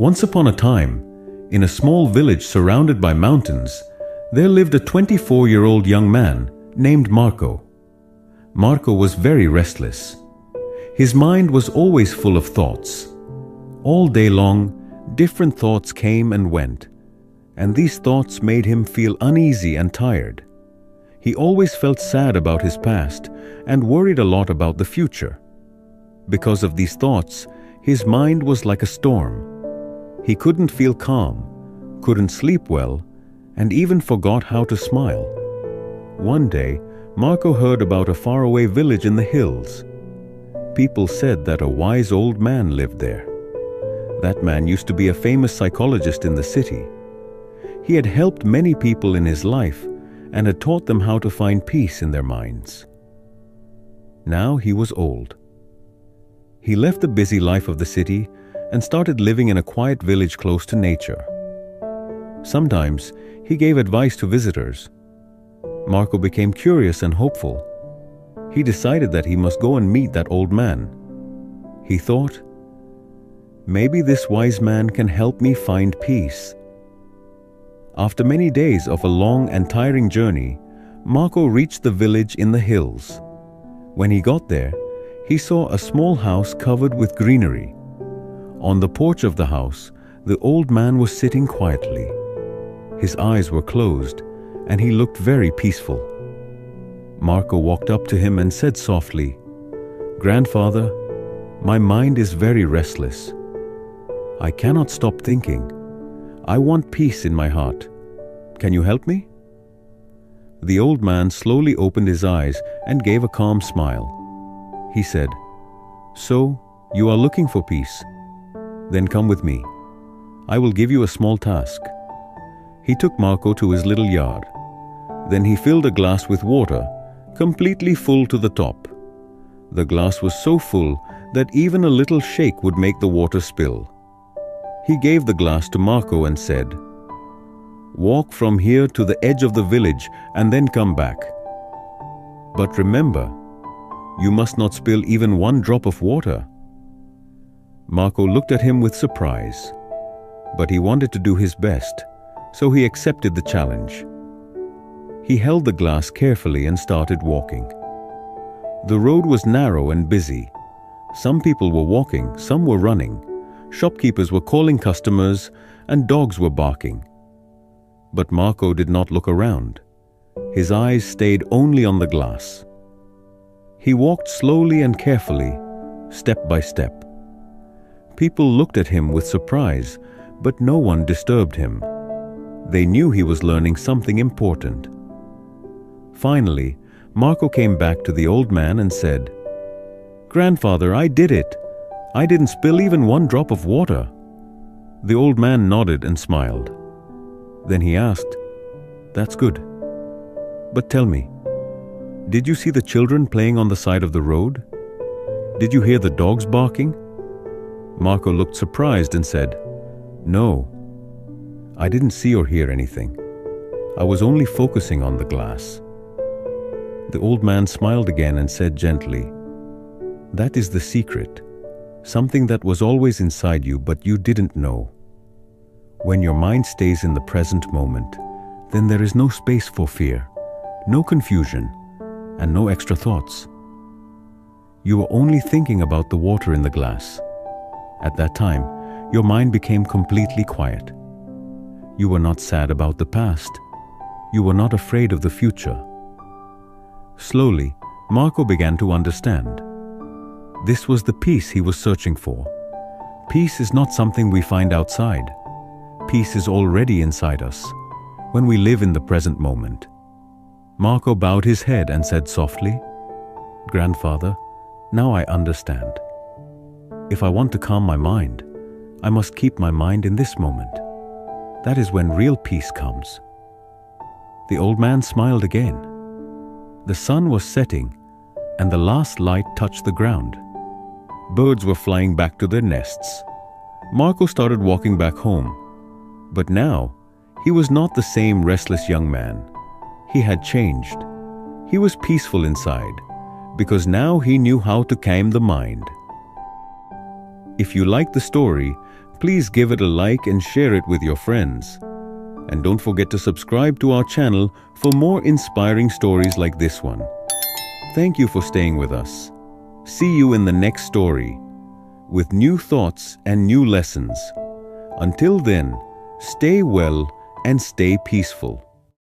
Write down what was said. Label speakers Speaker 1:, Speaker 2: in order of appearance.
Speaker 1: Once upon a time, in a small village surrounded by mountains, there lived a 24-year-old young man named Marco. Marco was very restless. His mind was always full of thoughts. All day long, different thoughts came and went, and these thoughts made him feel uneasy and tired. He always felt sad about his past and worried a lot about the future. Because of these thoughts, his mind was like a storm. He couldn't feel calm, couldn't sleep well, and even forgot how to smile. One day, Marco heard about a faraway village in the hills. People said that a wise old man lived there. That man used to be a famous psychologist in the city. He had helped many people in his life and had taught them how to find peace in their minds. Now he was old. He left the busy life of the city and started living in a quiet village close to nature. Sometimes he gave advice to visitors. Marco became curious and hopeful. He decided that he must go and meet that old man. He thought, maybe this wise man can help me find peace. After many days of a long and tiring journey, Marco reached the village in the hills. When he got there, he saw a small house covered with greenery. On the porch of the house, the old man was sitting quietly. His eyes were closed, and he looked very peaceful. Marco walked up to him and said softly, "Grandfather, my mind is very restless. I cannot stop thinking. I want peace in my heart. Can you help me?" The old man slowly opened his eyes and gave a calm smile. He said, "So, you are looking for peace? Then come with me. I will give you a small task." He took Marco to his little yard. Then he filled a glass with water, completely full to the top. The glass was so full that even a little shake would make the water spill. He gave the glass to Marco and said, "Walk from here to the edge of the village and then come back. But remember, you must not spill even one drop of water." Marco looked at him with surprise, but he wanted to do his best, so he accepted the challenge. He held the glass carefully and started walking. The road was narrow and busy. Some people were walking, some were running. Shopkeepers were calling customers, and dogs were barking. But Marco did not look around. His eyes stayed only on the glass. He walked slowly and carefully, step by step. People looked at him with surprise, but no one disturbed him. They knew he was learning something important. Finally, Marco came back to the old man and said, "Grandfather, I did it. I didn't spill even one drop of water." The old man nodded and smiled. Then he asked, "That's good. But tell me, did you see the children playing on the side of the road? Did you hear the dogs barking?" Marco looked surprised and said, "No, I didn't see or hear anything. I was only focusing on the glass." The old man smiled again and said gently, "That is the secret, something that was always inside you but you didn't know. When your mind stays in the present moment, then there is no space for fear, no confusion, and no extra thoughts. You are only thinking about the water in the glass. At that time, your mind became completely quiet. You were not sad about the past. You were not afraid of the future." Slowly, Marco began to understand. This was the peace he was searching for. Peace is not something we find outside. Peace is already inside us, when we live in the present moment. Marco bowed his head and said softly, "Grandfather, now I understand. If I want to calm my mind, I must keep my mind in this moment. That is when real peace comes." The old man smiled again. The sun was setting, and the last light touched the ground. Birds were flying back to their nests. Marco started walking back home. But now, he was not the same restless young man. He had changed. He was peaceful inside, because now he knew how to calm the mind. If you like the story, Please give it a like and share it with your friends. And don't forget to subscribe to our channel for more inspiring stories like this one. Thank you for staying with us. See you in the next story with new thoughts and new lessons. Until then, stay well and stay peaceful.